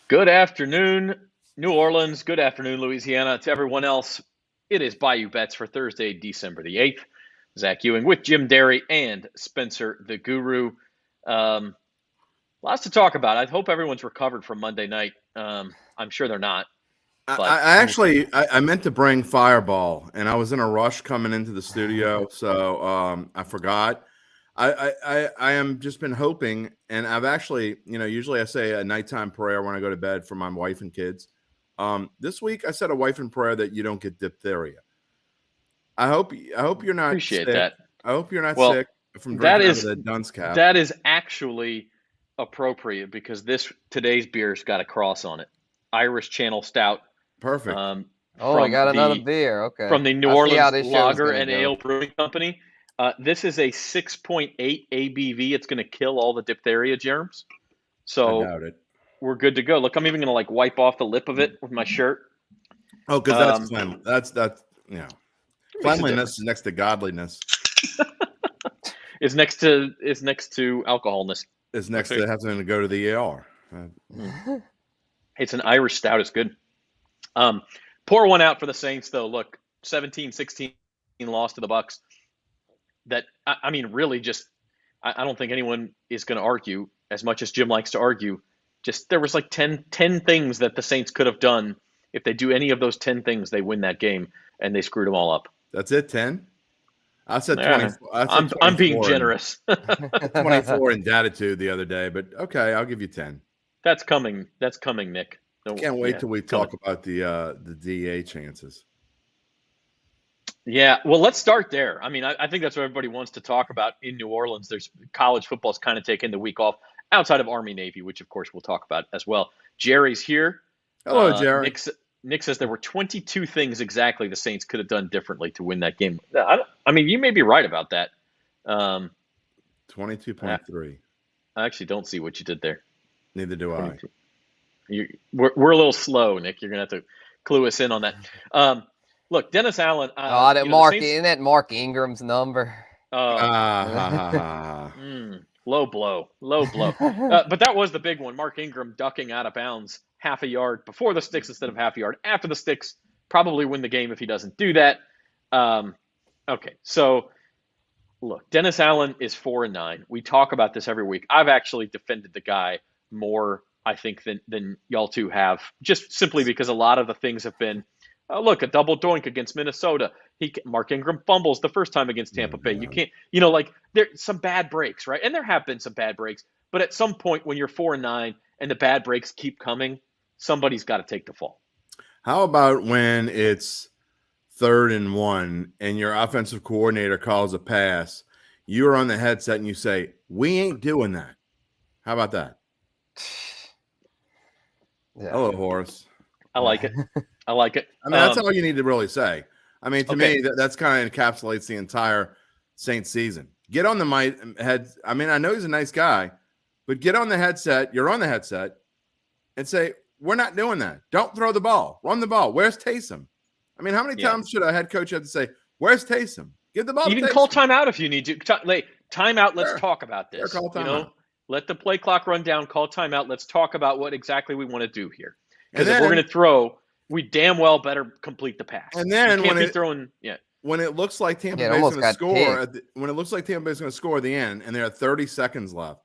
Good afternoon, New Orleans. Good afternoon, Louisiana. To everyone else, it is Bayou Bets for Thursday, December the 8th. Zach Ewing with Jim Derry and Spencer the Guru. Lots to talk about. I hope everyone's recovered from Monday night. I'm sure they're not. But I meant to bring Fireball, and I was in a rush coming into the studio, so I forgot. I am just been hoping, and I've actually, usually I say a nighttime prayer when I go to bed for my wife and kids. This week I said a wife and prayer that you don't get diphtheria. I hope you're not appreciate sick. that. I hope you're not Well, sick from that drinking out is of the dunce cap. that is actually appropriate because today's beer's got a cross on it. Irish Channel Stout. Perfect. I got another beer. Okay. From the New Orleans Lager and Ale Brewing Company. This is a 6.8 ABV. It's going to kill all the diphtheria germs. So I doubt it. We're good to go. Look, I'm even going to wipe off the lip of it with my shirt. Oh, because that's clean. That's cleanliness is next to godliness. is next to alcoholness. Is next to having to go to the ER. It's an Irish stout. It's good. Pour one out for the Saints, though. Look, 17-16 loss to the Bucs. That, I mean, really just, I don't think anyone is going to argue, as much as Jim likes to argue. Just there was 10 things that the Saints could have done. If they do any of those 10 things, they win that game, and they screwed them all up. That's it, 10? I said 20. I'm being generous. 24 in Datitude the other day, but okay, I'll give you 10. That's coming, Nick. Can't wait till we talk about the DA chances. Yeah, well, let's start there. I mean, I think that's what everybody wants to talk about in New Orleans. There's college football's kind of taken the week off outside of Army-Navy, which, of course, we'll talk about as well. Jerry's here. Hello, Jerry. Nick says there were 22 things exactly the Saints could have done differently to win that game. I mean, you may be right about that. 22.3. I actually don't see what you did there. Neither do I. We're a little slow, Nick. You're going to have to clue us in on that. Look, Dennis Allen. Isn't that Mark Ingram's number? Low blow. But that was the big one. Mark Ingram ducking out of bounds half a yard before the sticks instead of half a yard after the sticks. Probably win the game if he doesn't do that. Okay, so look, Dennis Allen is 4-9. We talk about this every week. I've actually defended the guy more, I think, than y'all two have, just simply because a lot of the things have been, look, a double doink against Minnesota. Mark Ingram fumbles the first time against Tampa Bay. You can't, there's some bad breaks, right? And there have been some bad breaks. But at some point when you're 4-9 and the bad breaks keep coming, somebody's got to take the fall. How about when it's 3rd and 1 and your offensive coordinator calls a pass, you're on the headset and you say, "We ain't doing that." How about that? Yeah. Hello, Horace. I like it. I mean, that's all you need to really say. I mean, to me, that's kind of encapsulates the entire Saints season. Get on the head. I mean, I know he's a nice guy, but get on the headset. You're on the headset and say, "We're not doing that. Don't throw the ball. Run the ball. Where's Taysom?" I mean, how many times should a head coach have to say, "Where's Taysom? Give the ball." You can call timeout if you need to. Timeout. Let's talk about this. Call timeout. Let the play clock run down. Call timeout. Let's talk about what exactly we want to do here. Because if we're going to throw, we damn well better complete the pass. And then when it looks like Tampa Bay's going to score, when it looks like Tampa Bay's going to score at the end, and there are 30 seconds left,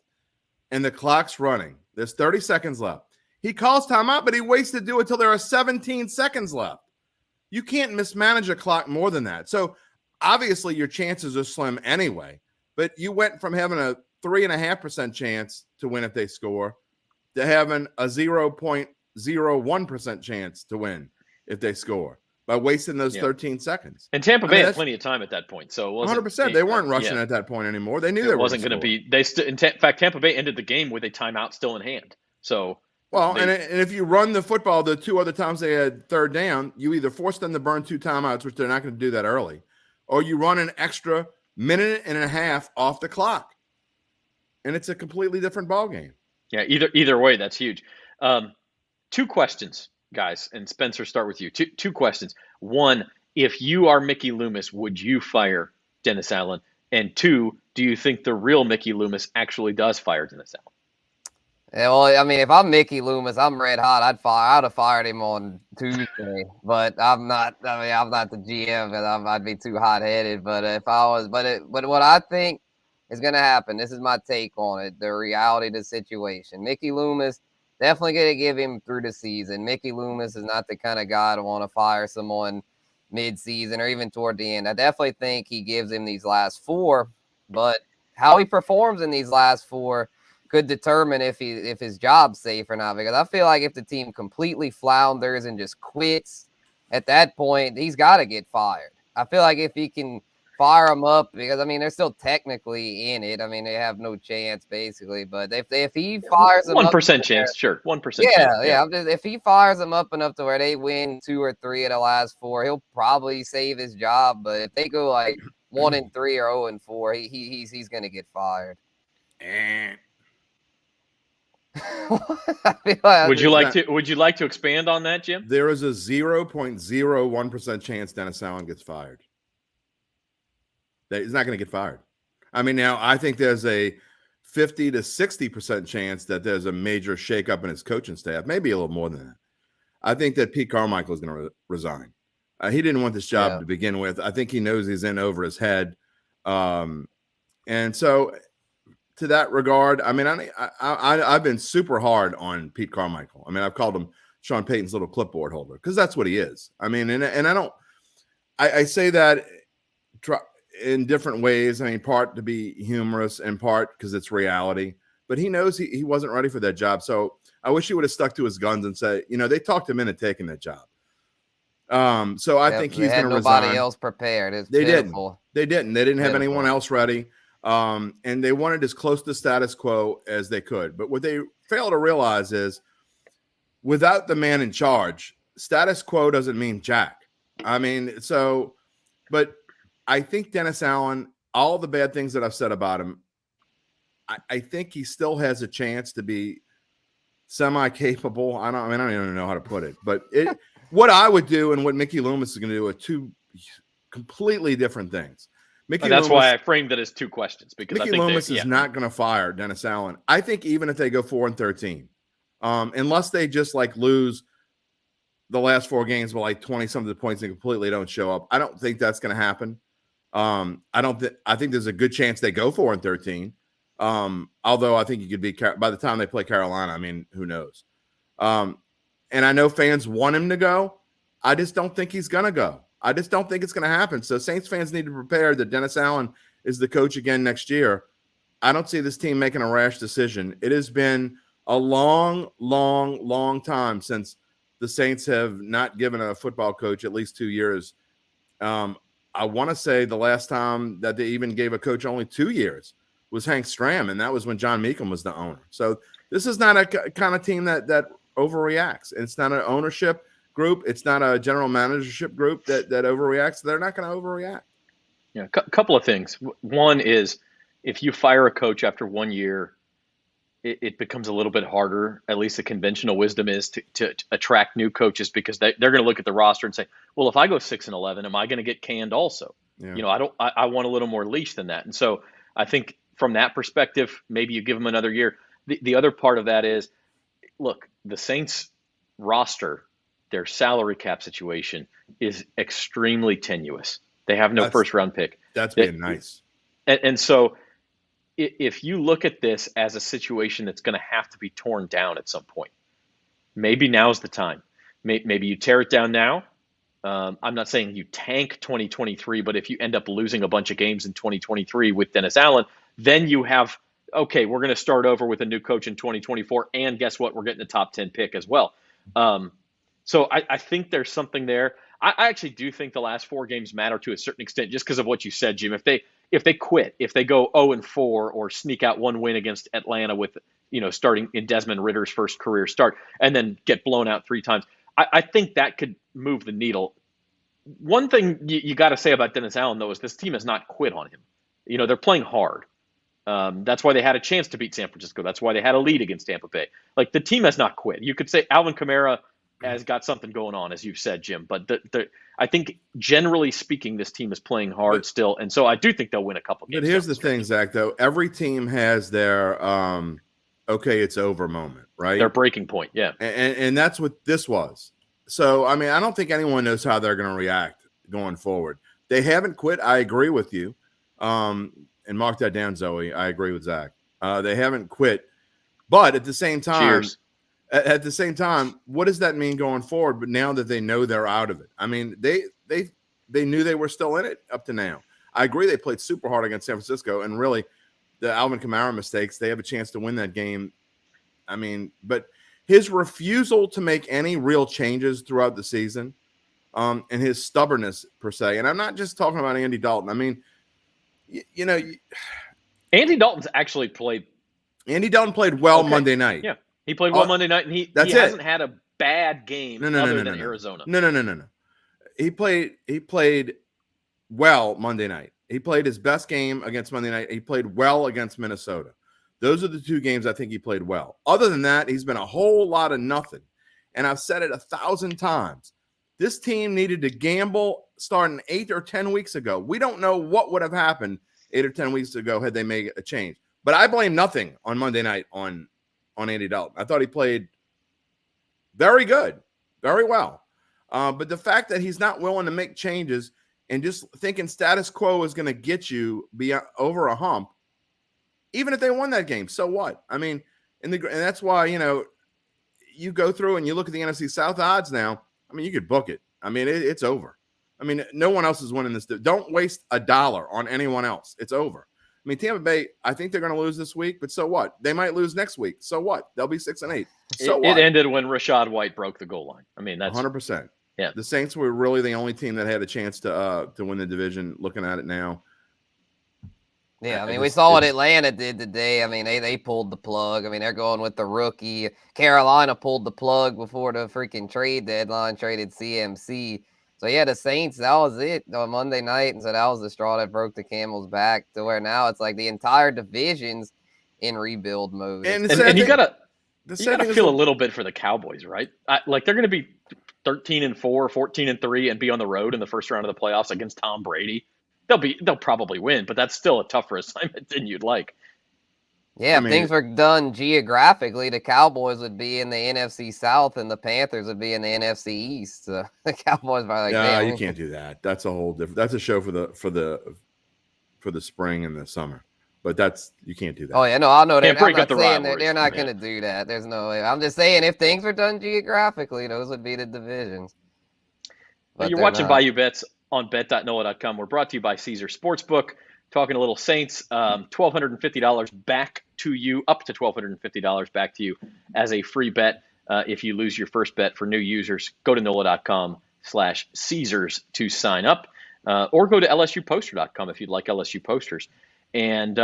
and the clock's running, there's 30 seconds left. He calls timeout, but he waits to do it till there are 17 seconds left. You can't mismanage a clock more than that. So obviously your chances are slim anyway. But you went from having a 3.5% chance to win if they score to having a 0.01% chance to win if they score by wasting those 13 seconds. And Tampa Bay had plenty of time at that point. So 100%. They weren't rushing at that point anymore. They knew it wasn't going to be. In fact, Tampa Bay ended the game with a timeout still in hand. So and if you run the football the 2 other times they had 3rd down, you either force them to burn 2 timeouts, which they're not going to do that early, or you run an extra minute and a half off the clock. And it's a completely different ball game. Yeah, either way, that's huge. 2 questions, guys, and Spencer, start with you. Two questions. 1, if you are Mickey Loomis, would you fire Dennis Allen? And 2, do you think the real Mickey Loomis actually does fire Dennis Allen? Yeah, well, I mean, if I'm Mickey Loomis, I'm red hot. I'd have fired him on Tuesday, but I'm not. I mean, I'm not the GM, and I'd be too hot headed. But if I was, but what I think is going to happen. This is my take on it. The reality of the situation. Mickey Loomis definitely going to give him through the season. Mickey Loomis is not the kind of guy to want to fire someone mid-season or even toward the end. I definitely think he gives him these last 4, but how he performs in these last 4 could determine if his job's safe or not. Because I feel like if the team completely flounders and just quits at that point, he's got to get fired. I feel like if he can fire him up, because I mean they're still technically in it. I mean they have no chance basically, but if he fires them 1% chance, sure, 1% chance. Yeah. If he fires them up enough to where they win 2 or 3 of the last 4, he'll probably save his job. But if they go like 1-3 or 0-4, he's gonna get fired. Would you like to expand on that, Jim? There is a 0.01% chance Dennis Allen gets fired. He's not going to get fired. I mean, now I think there's a 50 to 60% chance that there's a major shakeup in his coaching staff, maybe a little more than that. I think that Pete Carmichael is going to resign. He didn't want this job to begin with. I think he knows he's in over his head. And so to that regard, I mean, I've been super hard on Pete Carmichael. I mean, I've called him Sean Payton's little clipboard holder because that's what he is. I mean, and I say that in different ways. I mean, part to be humorous and part because it's reality. But he knows he wasn't ready for that job. So I wish he would have stuck to his guns and said, they talked him into taking that job. So I think he's going to resign. Nobody else prepared. They didn't. They didn't have anyone else ready. And they wanted as close to status quo as they could. But what they fail to realize is without the man in charge, status quo doesn't mean jack. I mean, but I think Dennis Allen, all the bad things that I've said about him, I think he still has a chance to be semi-capable. I don't even know how to put it. But what I would do and what Mickey Loomis is going to do are 2 completely different things. That's why I framed it as 2 questions, because Mickey Loomis is not going to fire Dennis Allen. I think even if they go 4-13, unless they just like lose the last 4 games by like 20 some of the points and completely don't show up, I don't think that's going to happen. I think there's a good chance they go 4-13. Although I think he could be by the time they play Carolina. I mean, who knows? And I know fans want him to go. I just don't think he's going to go. I just don't think it's going to happen. So Saints fans need to prepare that Dennis Allen is the coach again next year. I don't see this team making a rash decision. It has been a long, long, long time since the Saints have not given a football coach at least 2 years. I want to say the last time that they even gave a coach only 2 years was Hank Stram, and that was when John Meekum was the owner. So this is not a kind of team that overreacts. It's not an ownership group. It's not a general managership group that overreacts. They're not going to overreact. Yeah, a couple of things. One is if you fire a coach after 1 year, it becomes a little bit harder. At least the conventional wisdom is to attract new coaches, because they're going to look at the roster and say, well, if I go 6-11, am I going to get canned also? Yeah. I want a little more leash than that. And so I think from that perspective, maybe you give them another year. The other part of that is, look, the Saints roster, their salary cap situation is extremely tenuous. They have no first round pick. That's being nice. And so if you look at this as a situation that's going to have to be torn down at some point, maybe now's the time. Maybe you tear it down now. I'm not saying you tank 2023, but if you end up losing a bunch of games in 2023 with Dennis Allen, then you have, okay, we're going to start over with a new coach in 2024. And guess what? We're getting a top 10 pick as well. So I think there's something there. I actually do think the last 4 games matter to a certain extent, just because of what you said, Jim. If they quit, if they go 0-4 or sneak out 1 win against Atlanta with, starting in Desmond Ritter's first career start, and then get blown out 3 times, I think that could move the needle. One thing you got to say about Dennis Allen, though, is this team has not quit on him. They're playing hard. That's why they had a chance to beat San Francisco. That's why they had a lead against Tampa Bay. Like, the team has not quit. You could say Alvin Kamara has got something going on, as you've said, Jim. But I think, generally speaking, this team is playing hard still. And so I do think they'll win a couple games. But here's the thing, Zach, though. Every team has their okay, it's over moment, right? Their breaking point, yeah. And that's what this was. So, I mean, I don't think anyone knows how they're going to react going forward. They haven't quit. I agree with you. And mark that down, Zoe. I agree with Zach. They haven't quit. But at the same time, Cheers. At the same time, what does that mean going forward? But now that they know they're out of it, I mean, they knew they were still in it up to now. I agree they played super hard against San Francisco, and really the Alvin Kamara mistakes, they have a chance to win that game. I mean, but his refusal to make any real changes throughout the season, and his stubbornness per se, and I'm not just talking about Andy Dalton. I mean, you know, Andy Dalton's actually played. Andy Dalton played well Monday night. Yeah, he played well Monday night, and he hasn't had a bad game other than Arizona. No. He played well Monday night. He played his best game against Monday night. He played well against Minnesota. Those are the two games I think he played well. Other than that, he's been a whole lot of nothing. And I've said it 1,000 times. This team needed to gamble starting 8 or 10 weeks ago. We don't know what would have happened 8 or 10 weeks ago had they made a change. But I blame nothing on Monday night on Andy Dalton. I thought he played very good, very well. But the fact that he's not willing to make changes and just thinking status quo is going to get you over a hump, even if they won that game, so what? I mean, and that's why, you know, you go through and you look at the NFC South odds now. I mean, you could book it. I mean, it's over. I mean, no one else is winning this. Don't waste $1 on anyone else. It's over. I mean, Tampa Bay, I think they're going to lose this week, but so what? They might lose next week. So what? They'll be 6-8. So what? It ended when Rachaad White broke the goal line. I mean, that's 100%. Yeah. The Saints were really the only team that had a chance to win the division. Looking at it now. Yeah, I mean, we saw what Atlanta did today. I mean, they pulled the plug. I mean, they're going with the rookie. Carolina pulled the plug before the freaking trade deadline, traded CMC. So, yeah, the Saints, that was it on Monday night. And so that was the straw that broke the camel's back, to where now it's like the entire division's in rebuild mode. And you got to feel a little bit for the Cowboys, right? Like, they're going to be 13-4, 14-3, and be on the road in the first round of the playoffs against Tom Brady. They'll probably win, but that's still a tougher assignment than you'd like. Yeah, if things were done geographically, the Cowboys would be in the NFC South and the Panthers would be in the NFC East. So the Cowboys are like, no, you can't do that. That's a whole different. That's a show for the spring and the summer. But you can't do that. Oh yeah, no, I know that. Break up the rivalries. They're not going to do that. There's no way. I'm just saying, if things were done geographically, those would be the divisions. But you're watching Bayou Bets on bet.nola.com. We're brought to you by Caesar Sportsbook. Talking a little Saints, $1,250 back to you, up to $1,250 back to you as a free bet. If you lose your first bet, for new users, go to NOLA.com/Caesars to sign up, or go to LSUposter.com if you'd like LSU posters. And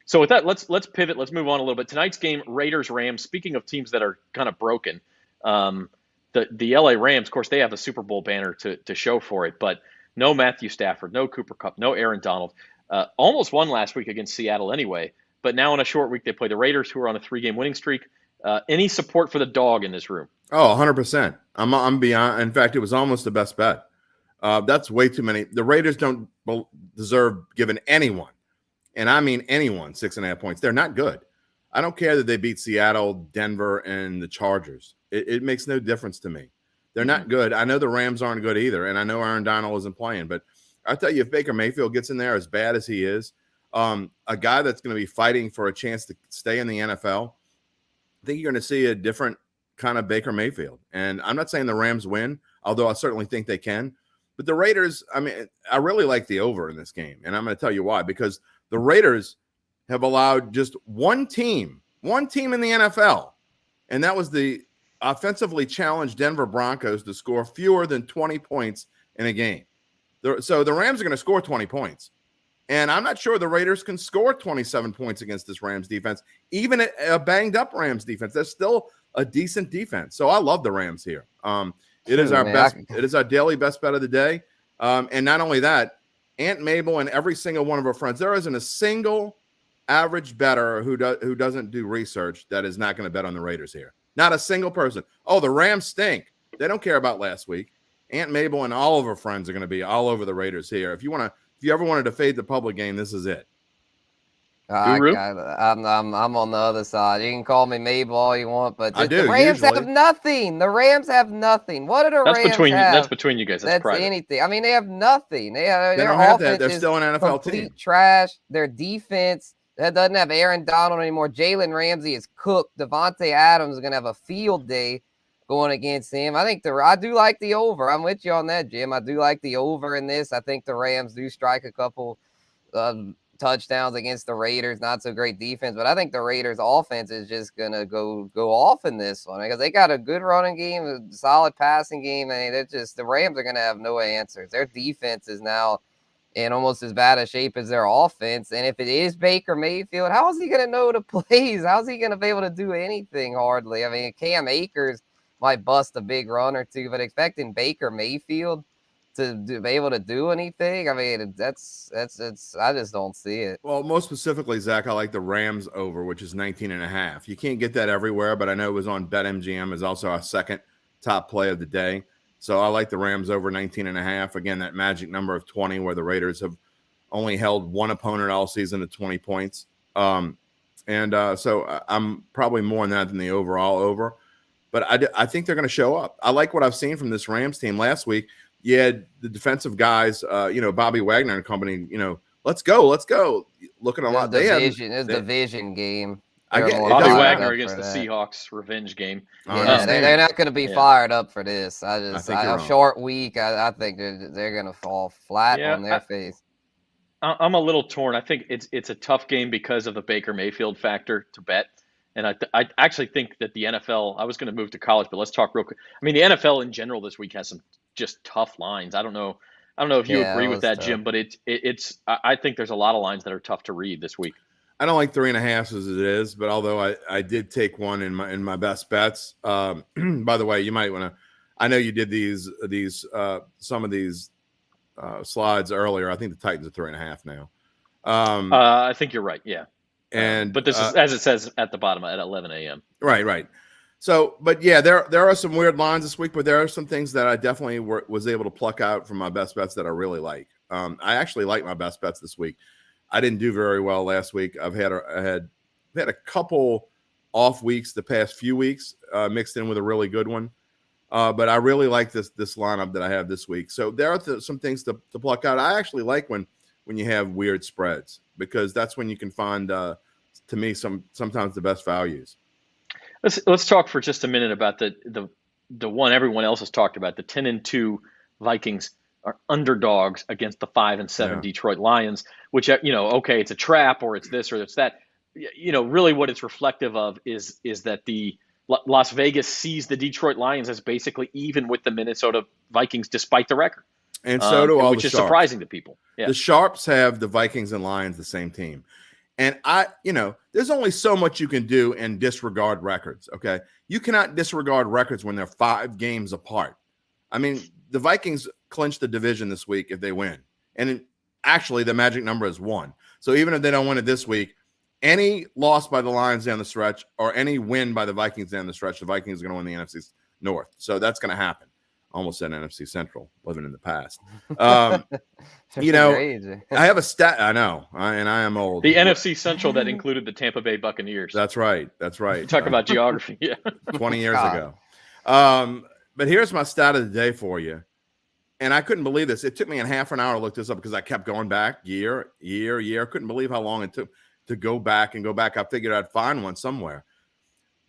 so with that, let's pivot. Let's move on a little bit. Tonight's game, Raiders-Rams. Speaking of teams that are kind of broken, the LA Rams, of course, they have the Super Bowl banner to show for it, but no Matthew Stafford, no Cooper Kupp, no Aaron Donald. Almost won last week against Seattle anyway, but now in a short week they play the Raiders, who are on a 3-game winning streak. Any support for the dog in this room? Oh, 100%. I'm beyond. In fact, it was almost the best bet. That's way too many. The Raiders don't deserve giving anyone, and I mean anyone, 6.5 points. They're not good. I don't care that they beat Seattle, Denver, and the Chargers. It makes no difference to me. They're not good. I know the Rams aren't good either, and I know Aaron Donald isn't playing. But I tell you, if Baker Mayfield gets in there as bad as he is, a guy that's going to be fighting for a chance to stay in the NFL, I think you're going to see a different kind of Baker Mayfield. And I'm not saying the Rams win, although I certainly think they can. But the Raiders, I mean, I really like the over in this game, and I'm going to tell you why. Because the Raiders have allowed just one team in the NFL, and that was the offensively challenged Denver Broncos, to score fewer than 20 points in a game. So the Rams are going to score 20 points. And I'm not sure the Raiders can score 27 points against this Rams defense, even a banged-up Rams defense. That's still a decent defense. So I love the Rams here. It is our best. It is our daily best bet of the day. And not only that, Aunt Mabel and every single one of our friends, there isn't a single average bettor who doesn't do research that is not going to bet on the Raiders here. Not a single person. Oh, the Rams stink. They don't care about last week. Aunt Mabel and all of her friends are going to be all over the Raiders here. If you ever wanted to fade the public game, this is it. Guru? I'm on the other side. You can call me Mabel all you want, but the Rams usually have nothing. The Rams have nothing. What do the Rams have? That's between you guys. That's private. Anything. I mean, they have nothing. Their don't have that. offense They're is still an NFL complete team. trash. Their defense that doesn't have Aaron Donald anymore. Jalen Ramsey is cooked. Devontae Adams is gonna have a field day going against him. I do like the over. I'm with you on that, Jim. I do like the over in this. I think the Rams do strike a couple touchdowns against the Raiders. Not so great defense, but I think the Raiders offense is just gonna go off in this one because they got a good running game, a solid passing game, and the Rams are gonna have no answers. Their defense is now in almost as bad a shape as their offense. And if it is Baker Mayfield, how is he gonna know the plays? How is he gonna be able to do anything hardly? I mean, Cam Akers might bust a big run or two, but expecting Baker Mayfield to be able to do anything, I mean, that's I just don't see it. Well, most specifically, Zach, I like the Rams over, which is 19.5. You can't get that everywhere, but I know it was on BetMGM is also our second top play of the day. So I like the Rams over 19.5. Again, that magic number of 20 where the Raiders have only held one opponent all season to 20 points. So I'm probably more on that than the overall over. But I think they're going to show up. I like what I've seen from this Rams team last week. You had the defensive guys, Bobby Wagner and company, let's go. Looking a lot. Division game. Bobby Wagner against the Seahawks revenge game. They're not going to be fired up for this. A short week. I think they're going to fall flat on their face. I'm a little torn. I think it's a tough game because of the Baker Mayfield factor to bet. And I actually think that the NFL, I was going to move to college, but let's talk real quick. I mean, the NFL in general this week has some just tough lines. I don't know if you agree with that, tough. Jim, but I think there's a lot of lines that are tough to read this week. I don't like 3.5 as it is, but although I did take one in my best bets. By the way, you might want to. I know you did some of these slides earlier. I think the Titans are 3.5 now. I think you're right. Yeah. But this is as it says at the bottom at 11 a.m. Right. So, but yeah, there are some weird lines this week, but there are some things that I definitely was able to pluck out from my best bets that I really like. I actually like my best bets this week. I didn't do very well last week. I had a couple off weeks the past few weeks mixed in with a really good one. But I really like this lineup that I have this week. So there are some things to pluck out. I actually like when you have weird spreads because that's when you can find, to me, sometimes the best values. Let's talk for just a minute about the one everyone else has talked about. The 10-2 Vikings are underdogs against the 5-7 Detroit Lions, which okay, it's a trap or it's this or it's that. Really what it's reflective of is that the Las Vegas sees the Detroit Lions as basically even with the Minnesota Vikings despite the record. And so do all which the is Sharps. Surprising to people. Yeah. The Sharps have the Vikings and Lions the same team. And there's only so much you can do and disregard records, okay? You cannot disregard records when they're 5 games apart. I mean, the Vikings clinch the division this week if they win. And actually, the magic number is 1. So even if they don't win it this week, any loss by the Lions down the stretch or any win by the Vikings down the stretch, the Vikings are going to win the NFC North. So that's going to happen. Almost said NFC Central, living in the past. I have a stat. I know, and I am old. The NFC Central that included the Tampa Bay Buccaneers. That's right. Talk about geography. Yeah, 20 years ago. But here's my stat of the day for you, and I couldn't believe this. It took me a half an hour to look this up because I kept going back year. Couldn't believe how long it took to go back. I figured I'd find one somewhere.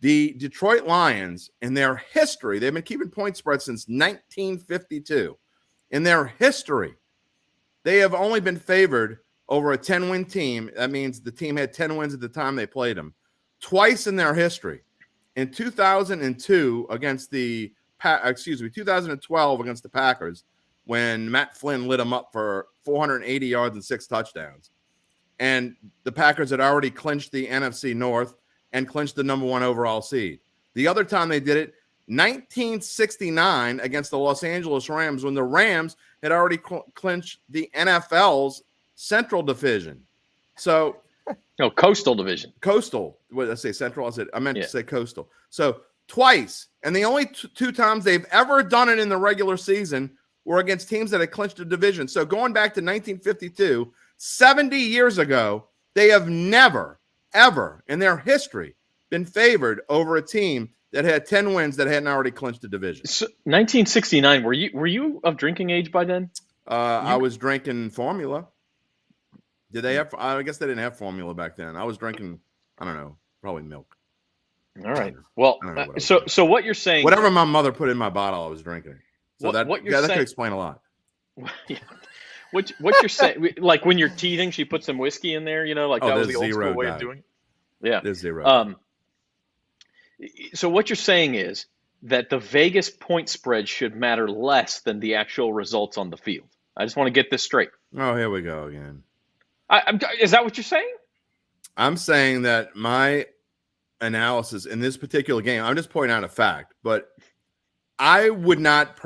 The Detroit Lions, in their history, they've been keeping point spread since 1952. In their history, they have only been favored over a 10-win team. That means the team had 10 wins at the time they played them. Twice in their history. In 2002 against 2012 against the Packers, when Matt Flynn lit them up for 480 yards and 6 touchdowns. And the Packers had already clinched the NFC North and clinched the number 1 overall seed. The other time they did it, 1969 against the Los Angeles Rams, when the Rams had already clinched the NFL's Central Division. So, no, Coastal Division. Coastal. What did I say? Central? I meant to say Coastal. So twice, and the only 2 times they've ever done it in the regular season were against teams that had clinched a division. So going back to 1952, 70 years ago, They have never, ever in their history been favored over a team that had 10 wins that hadn't already clinched the division. So, 1969. Were you of drinking age by then? I was drinking formula. Did they have? I guess they didn't have formula back then. I was drinking, I don't know, probably milk. All right. Well, so what you're saying? Whatever my mother put in my bottle, I was drinking. So that could explain a lot. Yeah. What you're saying? Like when you're teething, she put some whiskey in there. Like that was the old school way of doing it. Yeah. There's zero. So what you're saying is that the Vegas point spread should matter less than the actual results on the field. I just want to get this straight. Oh, here we go again. Is that what you're saying? I'm saying that my analysis in this particular game, I'm just pointing out a fact, but I would not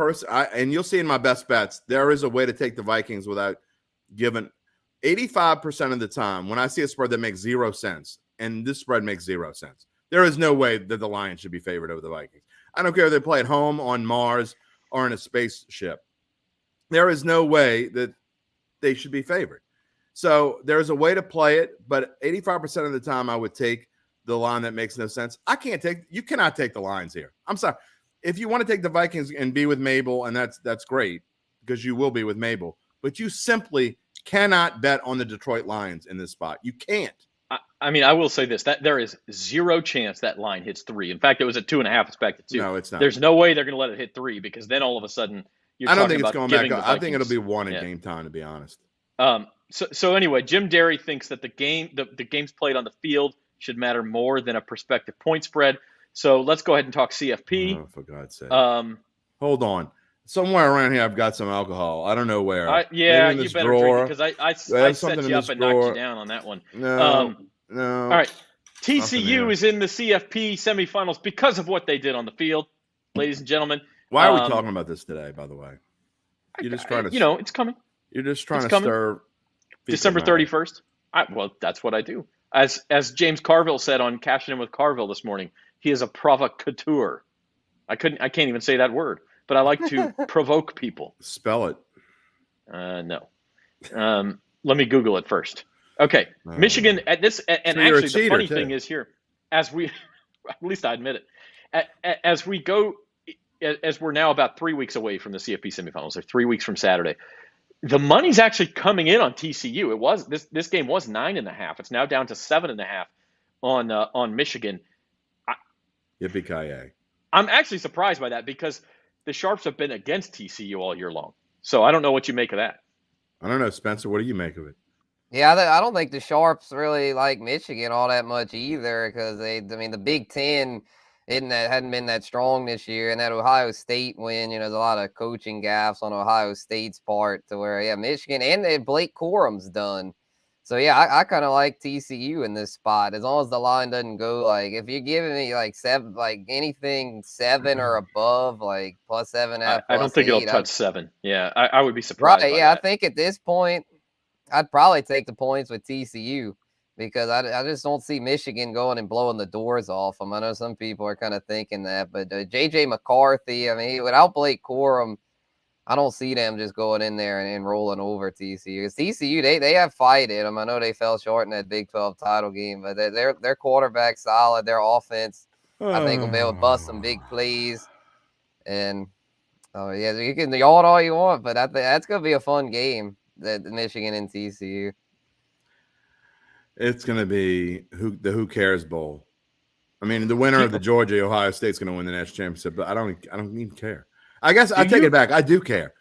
and you'll see in my best bets, there is a way to take the Vikings without giving 85% of the time when I see a spread that makes 0 sense, and this spread makes 0 sense. There is no way that the Lions should be favored over the Vikings. I don't care if they play at home, on Mars, or in a spaceship. There is no way that they should be favored. So there's a way to play it, but 85% of the time I would take the line that makes no sense. You cannot take the lines here. I'm sorry. If you want to take the Vikings and be with Mabel, and that's great, because you will be with Mabel, but you simply cannot bet on the Detroit Lions in this spot. You can't. I mean, I will say this, that there is 0 chance that line hits 3. In fact, it was at 2.5. It's back to 2. No, it's not. There's no way they're going to let it hit 3, because then all of a sudden I don't think it's going back up. I think it'll be 1 at game time, to be honest. So anyway, Jim Derry thinks that the games played on the field should matter more than a prospective point spread. So let's go ahead and talk CFP. Oh, for God's sake. Hold on. Somewhere around here, I've got some alcohol. I don't know where. Yeah, you better drink it, because I set you up and knocked you down on that one. No. All right. TCU is in the CFP semifinals because of what they did on the field, ladies and gentlemen. Why are we talking about this today, by the way? You're just trying to. It's coming. You're just trying to stir. December 31st. Well, that's what I do. As James Carville said on Cashing In with Carville this morning, he is a provocateur. I can't even say that word, but I like to provoke people. Spell it. No. Let me Google it first. Okay. Michigan at this, and so actually the funny thing is here, as we, at least I admit it, as we're now about 3 weeks away from the CFP semifinals, or 3 weeks from Saturday, the money's actually coming in on TCU. It was this game was 9.5. It's now down to 7.5 on Michigan. Yippee-ki-yay. I'm actually surprised by that, because the Sharps have been against TCU all year long. So I don't know what you make of that. I don't know, Spencer. What do you make of it? Yeah, I don't think the Sharps really like Michigan all that much either, because the Big Ten hadn't been that strong this year, and that Ohio State win, there's a lot of coaching gaffes on Ohio State's part to where, Michigan and Blake Corum's done. So, I kind of like TCU in this spot, as long as the line doesn't go, if you're giving me, 7, anything 7 or above, plus 7.5, I don't think it'll touch 7. Yeah, I would be surprised. Right, I think at this point, I'd probably take the points with TCU, because I just don't see Michigan going and blowing the doors off them. I know some people are kind of thinking that, but J.J. McCarthy, without Blake Corum, I don't see them just going in there and rolling over TCU. Because TCU, they have fight in them. I know they fell short in that Big 12 title game, but their quarterback's solid. Their offense, I think, will be able to bust some big plays. And, you can yawn all you want, but I think that's going to be a fun game, the Michigan and TCU. It's going to be the Who Cares Bowl. The winner of the Georgia-Ohio State's going to win the national championship, but I don't even care. I guess I take it back. I do care.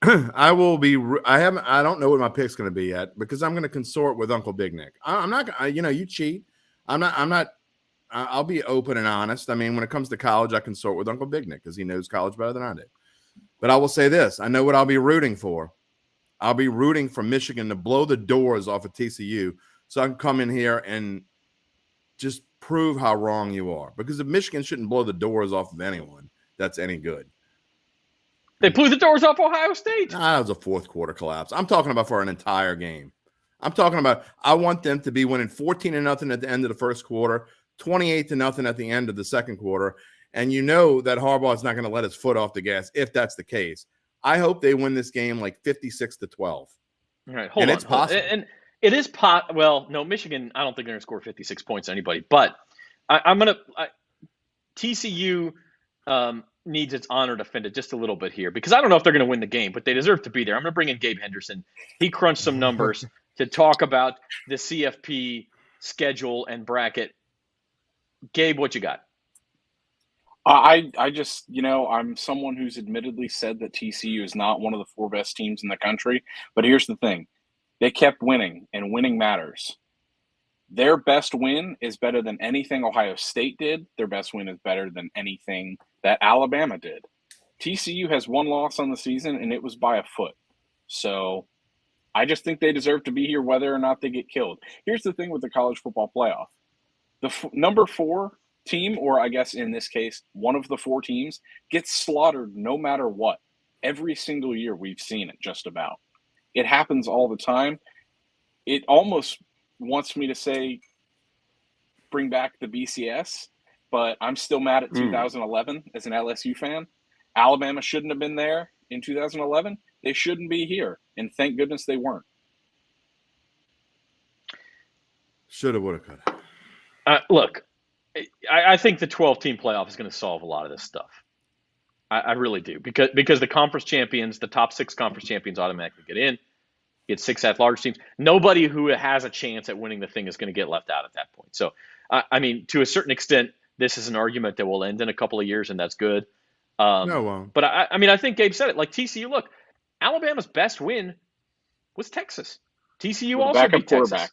I will be. I don't know what my pick's going to be yet, because I'm going to consort with Uncle Big Nick. I'm not. You cheat. I'm not. I'll be open and honest. When it comes to college, I consort with Uncle Big Nick because he knows college better than I do. But I will say this: I know what I'll be rooting for. I'll be rooting for Michigan to blow the doors off of TCU, so I can come in here and just prove how wrong you are. Because if Michigan shouldn't blow the doors off of anyone that's any good. They blew the doors off Ohio State. That was a fourth quarter collapse. I'm talking about for an entire game. I'm talking about I want them to be winning 14-0 at the end of the first quarter, 28-0 at the end of the second quarter. And you know that Harbaugh is not going to let his foot off the gas if that's the case. I hope they win this game 56-12. All right, hold on. It's possible. It is well, no, Michigan, I don't think they're going to score 56 points on anybody, but TCU needs its honor defended just a little bit here because I don't know if they're going to win the game, but they deserve to be there. I'm going to bring in Gabe Henderson. He crunched some numbers to talk about the CFP schedule and bracket. Gabe, what you got? I just, I'm someone who's admittedly said that TCU is not one of the 4 best teams in the country. But here's the thing. They kept winning, and winning matters. Their best win is better than anything Ohio State did. Their best win is better than anything that Alabama did. TCU has 1 loss on the season, and it was by a foot. So I just think they deserve to be here whether or not they get killed. Here's the thing with the college football playoff. The number 4 team, or I guess in this case, one of the 4 teams, gets slaughtered no matter what. Every single year we've seen it just about. It happens all the time. It almost wants me to say bring back the BCS, but I'm still mad at 2011 as an LSU fan. Alabama shouldn't have been there in 2011. They shouldn't be here, and thank goodness they weren't. Shoulda, woulda, coulda. Look, I think the 12-team playoff is going to solve a lot of this stuff. I really do because the conference champions, the top 6 conference champions, automatically get in. Get 6 at-large teams. Nobody who has a chance at winning the thing is going to get left out at that point. So, I mean, to a certain extent, this is an argument that will end in a couple of years, and that's good. No, won't. But I think Gabe said it. Like TCU, look, Alabama's best win was Texas. TCU also beat Texas.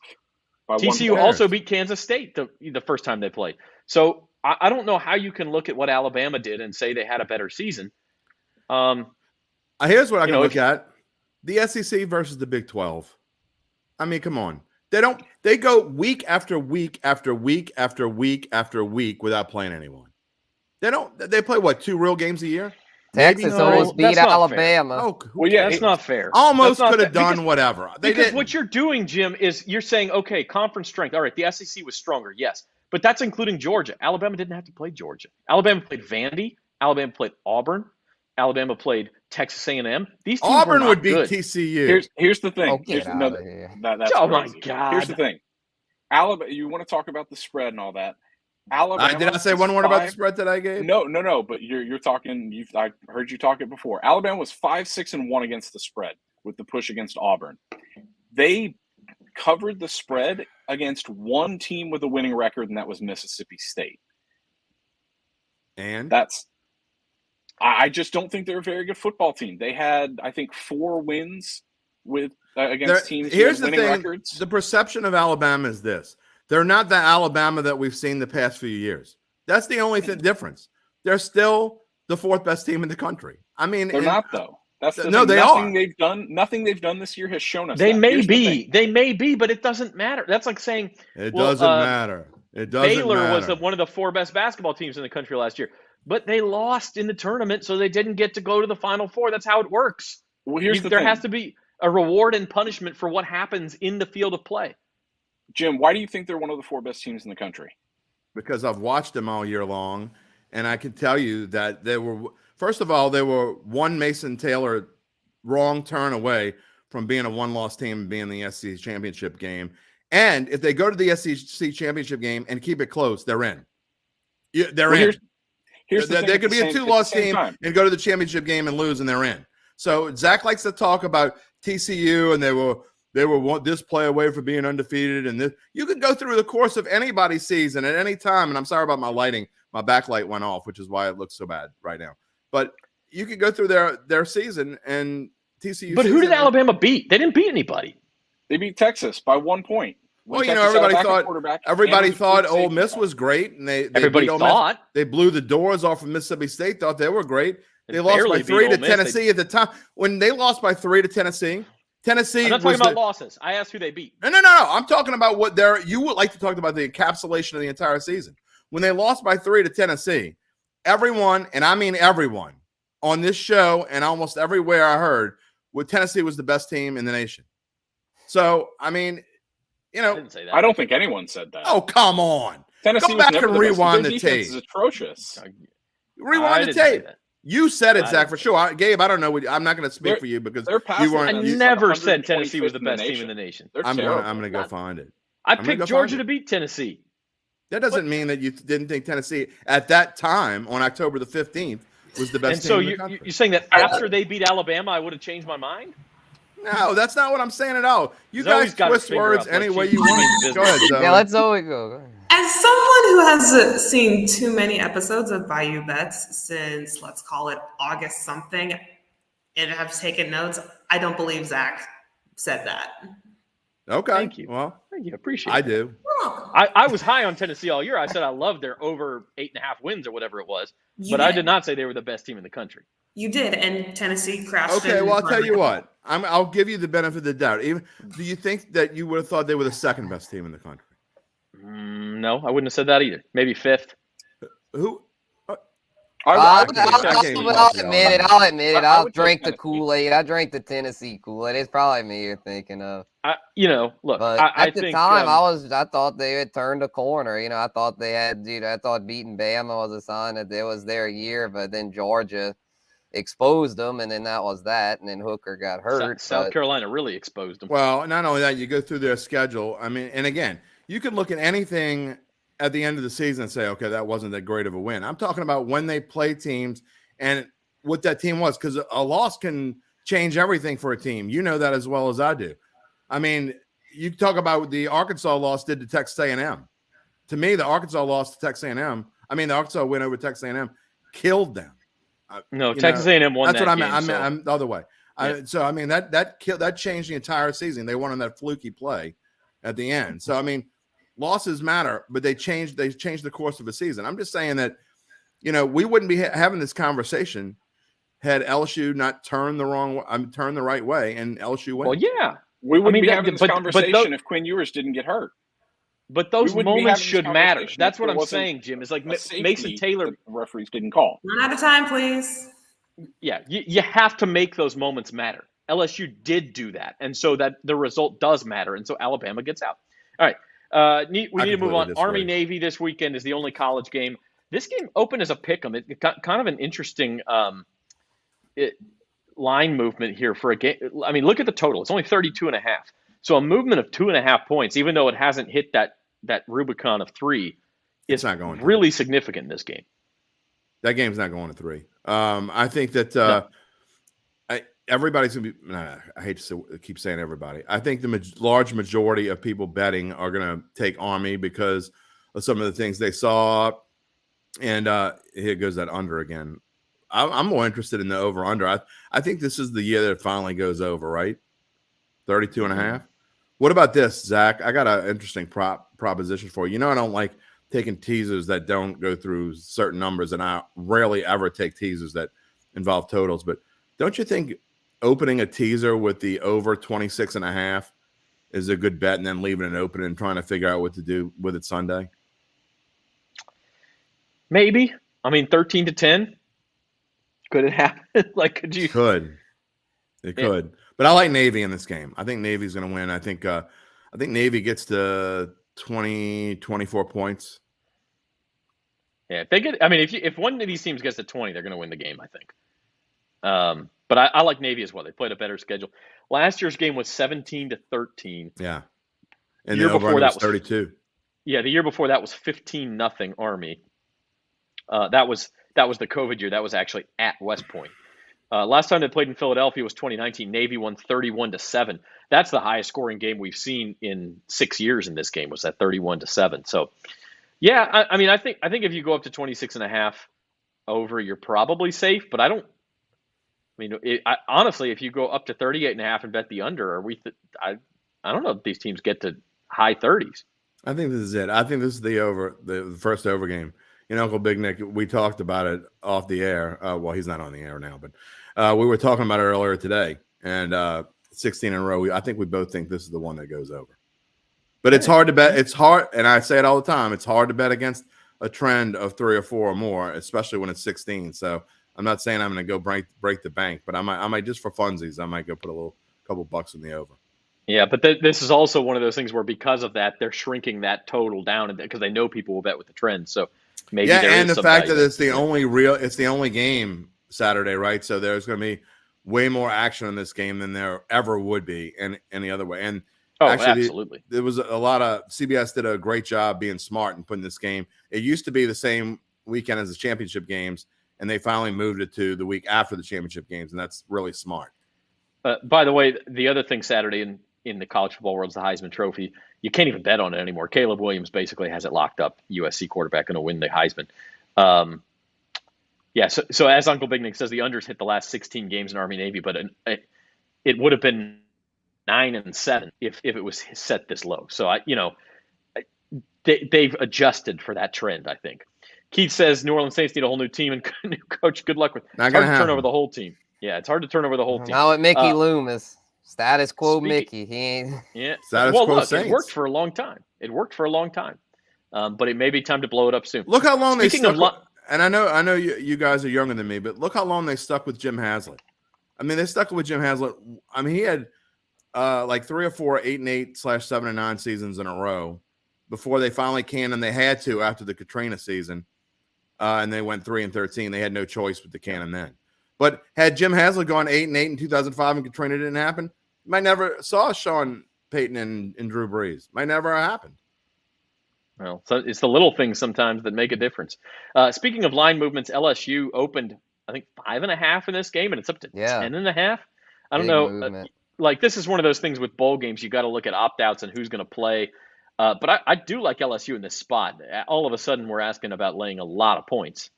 TCU also beat Kansas State the first time they played. So I don't know how you can look at what Alabama did and say they had a better season. Here's what I can look at. The SEC versus the Big 12. I mean, come on. They go week after week after week after week after week without playing anyone. They play what, 2 real games a year? Texas almost beat Alabama. Oh, well, yeah, that's not fair. Almost could have done whatever. Because what you're doing, Jim, is you're saying, okay, conference strength. All right, the SEC was stronger, yes. But that's including Georgia. Alabama didn't have to play Georgia. Alabama played Vandy. Alabama played Auburn. Alabama played Texas A&M. These teams Auburn would beat good. TCU. Here's the thing. Oh, get out of here. That's oh crazy. My God. Here's the thing. Alabama. You want to talk about the spread and all that? Alabama. Did I say one word about the spread that I gave? No. But you're talking. I heard you talk it before. Alabama was 5-6-1 against the spread with the push against Auburn. They covered the spread against one team with a winning record, and that was Mississippi State. And I just don't think they're a very good football team. They had, I think, 4 wins with against teams with winning records. The perception of Alabama is this. They're not the Alabama that we've seen the past few years. That's the only difference. They're still the 4th best team in the country. I mean, they're not, though. That's the no, thing. they are. Nothing they've done this year has shown us. They may be, but it doesn't matter. That's like saying it doesn't matter. It doesn't Baylor matter. was one of the 4 best basketball teams in the country last year, but they lost in the tournament, so they didn't get to go to the Final Four. That's how it works. Well, there has to be a reward and punishment for what happens in the field of play. Jim, why do you think they're one of the 4 best teams in the country? Because I've watched them all year long, and I can tell you that they were. First of all, they were one Mason Taylor wrong turn away from being a 1-loss team and being in the SEC championship game. And if they go to the SEC championship game and keep it close, they're in. They're in. They could be a 2-loss team and go to the championship game and lose, and they're in. So Zach likes to talk about TCU, and they were this play away from being undefeated. And this, you can go through the course of anybody's season at any time. And I'm sorry about my lighting. My backlight went off, which is why it looks so bad right now. But you could go through their season and TCU. But who did Alabama beat? They didn't beat anybody. They beat Texas by 1 point. Well, everybody thought Ole Miss was great, and everybody thought they blew the doors off of Mississippi State. Thought they were great. They lost by 3 to Tennessee at the time. When they lost by 3 to Tennessee. I'm not talking about losses. I asked who they beat. No. I'm talking about what you would like to talk about the encapsulation of the entire season. When they lost by 3 to Tennessee, everyone, and I mean everyone, on this show and almost everywhere I heard, Tennessee was the best team in the nation. So, I mean, I didn't say that. I don't think anyone said that. Oh, come on. Tennessee go back and rewind the tape. Is atrocious. Rewind the tape. You said it, Zach, for sure. Gabe, I don't know. I'm not going to speak for you because you weren't. I never said Tennessee was the best team in the nation. I'm going to go find it. I picked Georgia to beat Tennessee. That doesn't mean that you didn't think Tennessee at that time on October the 15th was the best team in the country. You're saying that after they beat Alabama, I would have changed my mind? No, that's not what I'm saying at all. You guys twist words any way you want. Go ahead, Zoe. Yeah, let's always go. As someone who has seen too many episodes of Bayou Bets since, let's call it August something, and have taken notes, I don't believe Zach said that. Okay. Thank you. Well, thank you. Appreciate it. I do. I was high on Tennessee all year. I said I loved their over 8.5 wins or whatever it was, I did not say they were the best team in the country. You did, and Tennessee crashed. Okay, well, I'll tell you what. I'll give you the benefit of the doubt. Do you think that you would have thought they were the second best team in the country? No, I wouldn't have said that either. Maybe fifth. Who? I'll admit it. I'll drink the Kool-Aid. I drank the Tennessee Kool-Aid. It's probably me you're thinking of. Look. But at the time, I thought they had turned a corner. I thought they had. I thought beating Bama was a sign that it was their year. But then Georgia exposed them, and then that was that. And then Hooker got hurt. South Carolina really exposed them. Well, not only that, you go through their schedule. I mean, and again, you can look at anything at the end of the season and say, okay, that wasn't that great of a win. I'm talking about when they play teams and what that team was, because a loss can change everything for a team. You know that as well as I do. I mean, you talk about the Arkansas loss did to Texas A&M. To me, the Arkansas loss to Texas A&M, the Arkansas win over Texas A&M killed them. No, Texas A&M won. That's that what game, I'm the other way. Yeah. That changed the entire season. They won on that fluky play at the end. So losses matter, but they changed the course of a season. I'm just saying that, we wouldn't be having this conversation had LSU not turned the right way and LSU went. Well, yeah. We wouldn't be having this conversation if Quinn Ewers didn't get hurt. But those moments should matter. That's what I'm saying, Jim. It's like Mason Taylor. The referees didn't call. Run out of time, please. Yeah, you have to make those moments matter. LSU did do that, and so that the result does matter, and so Alabama gets out. All right. We need to move on. Army-Navy this weekend is the only college game. This game opened as a pick'em. It got kind of an interesting line movement here for a game. Look at the total. It's only 32.5. So a movement of 2.5 points, even though it hasn't hit that Rubicon of 3, it's not going really significant in this game. That game's not going to 3. I think that everybody's going to be – I hate to keep saying everybody. I think the large majority of people betting are going to take Army because of some of the things they saw. And here goes that under again. I'm more interested in the over-under. I think this is the year that it finally goes over, right? 32.5. What about this, Zach? I got an interesting proposition for you. I don't like taking teasers that don't go through certain numbers, and I rarely ever take teasers that involve totals. But don't you think opening a teaser with the over 26.5 is a good bet, and then leaving it open and trying to figure out what to do with it Sunday? Maybe. 13-10. Could it happen? Could you? Could. It could. But I like Navy in this game. I think Navy's going to win. I think Navy gets to 20, 24 points. Yeah, if they get. If one of these teams gets to 20, they're going to win the game, I think. But I like Navy as well. They played a better schedule. Last year's game was 17-13. Yeah. And the year before that was 32. Yeah, the year before that was 15-0 Army. That was the COVID year. That was actually at West Point. Last time they played in Philadelphia was 2019. Navy won 31-7. That's the highest scoring game we've seen in 6 years in this game, was that 31-7. So, yeah, I think if you go up to 26.5 over, you're probably safe. But honestly, if you go up to 38.5 and bet the under, I don't know if these teams get to high 30s. I think this is it. I think this is the first over game. Uncle Big Nick, we talked about it off the air. Well, he's not on the air now, but we were talking about it earlier today. And 16 in a row, I think we both think this is the one that goes over. But it's hard to bet. It's hard, and I say it all the time, it's hard to bet against a trend of 3 or 4 or more, especially when it's 16. So I'm not saying I'm going to go break the bank, but I might just for funsies, I might go put a couple bucks in the over. Yeah, but this is also one of those things where because of that, they're shrinking that total down because they know people will bet with the trend. So maybe and the fact that it's the only game Saturday, right? So there's going to be way more action in this game than there ever would be in any other way. And actually, absolutely. There was a lot of CBS did a great job being smart and putting this game. It used to be the same weekend as the championship games, and they finally moved it to the week after the championship games, and that's really smart. By the way, the other thing Saturday in the college football world is the Heisman Trophy. You can't even bet on it anymore. Caleb Williams basically has it locked up. USC quarterback going to win the Heisman. So as Uncle Big Nick says, the unders hit the last 16 games in Army-Navy, but it would have been 9-7 if it was set this low. So they've adjusted for that trend, I think. Keith says New Orleans Saints need a whole new team and new coach. Good luck with. It's hard to turn over the whole team. Yeah, it's hard to turn over the whole team. Now with Mickey Loomis, status quo Mickey. He ain't. Yeah. Status quo Saints. It worked for a long time. But it may be time to blow it up soon. Look how long they stuck. And I know you guys are younger than me, but look how long they stuck with Jim Haslett. I mean, they stuck with Jim Haslett. I mean, he had like 3 or 4 8-8 / 7-9 seasons in a row before they finally canned, and they had to after the Katrina season, and they went 3-13. They had no choice with the cannon then. But had Jim Haslett gone 8-8 in 2005 and Katrina didn't happen, you might never saw Sean Payton and Drew Brees. Might never have happened. Well, so it's the little things sometimes that make a difference. Speaking of line movements, LSU opened, I think, 5.5 in this game, and it's up to 10.5. I don't know. Like, this is one of those things with bowl games. You got to look at opt-outs and who's going to play. But I do like LSU in this spot. All of a sudden, we're asking about laying a lot of points.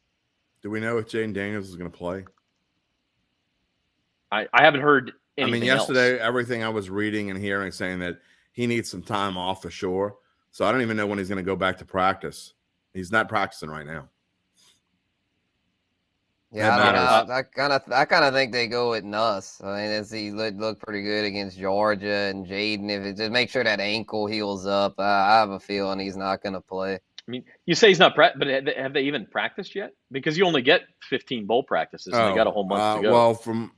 Do we know if Jaden Daniels is going to play? I haven't heard anything. I mean, yesterday, everything I was reading and hearing saying that he needs some time off for sure. So I don't even know when he's going to go back to practice. He's not practicing right now. Yeah, I kind of think they go with Nuss. I mean, he looked pretty good against Georgia and Jaden. If it just make sure that ankle heals up, I have a feeling he's not going to play. I mean, you say he's not but have they even practiced yet? Because you only get 15 bowl practices, and they got a whole month to go. Well, from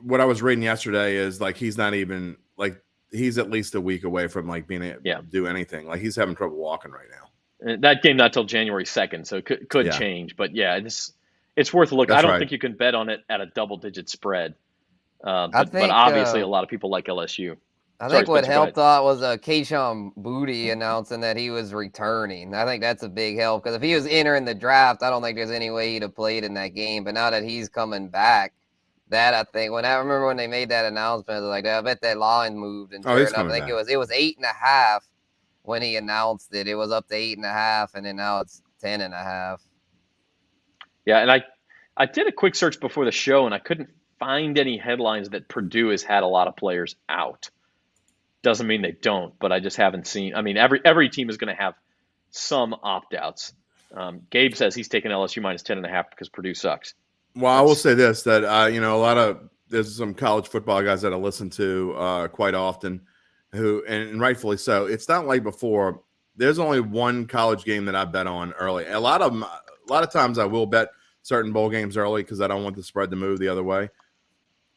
what I was reading yesterday is like he's not even like he's at least a week away from like being able to do anything. Like he's having trouble walking right now. And that game not till January 2nd, so it could change. But yeah, it's worth a look. I don't think you can bet on it at a double-digit spread. But obviously, a lot of people like LSU. I think what helped out was Kayshon Boutte announcing that he was returning. I think that's a big help because if he was entering the draft, I don't think there's any way he'd have played in that game. But now that he's coming back, that I think I remember when they made that announcement, like I bet that line moved. And I think it was 8.5 when he announced it. It was up to 8.5, and then now it's 10.5. Yeah, and I did a quick search before the show, and I couldn't find any headlines that Purdue has had a lot of players out. Doesn't mean they don't, but I just haven't seen. I mean, every team is going to have some opt-outs. Gabe says he's taking LSU minus 10.5 because Purdue sucks. Well, I will say this, that, there's some college football guys that I listen to quite often who, and rightfully so, it's not like before. There's only one college game that I bet on early. A lot of times I will bet certain bowl games early because I don't want the spread to move the other way.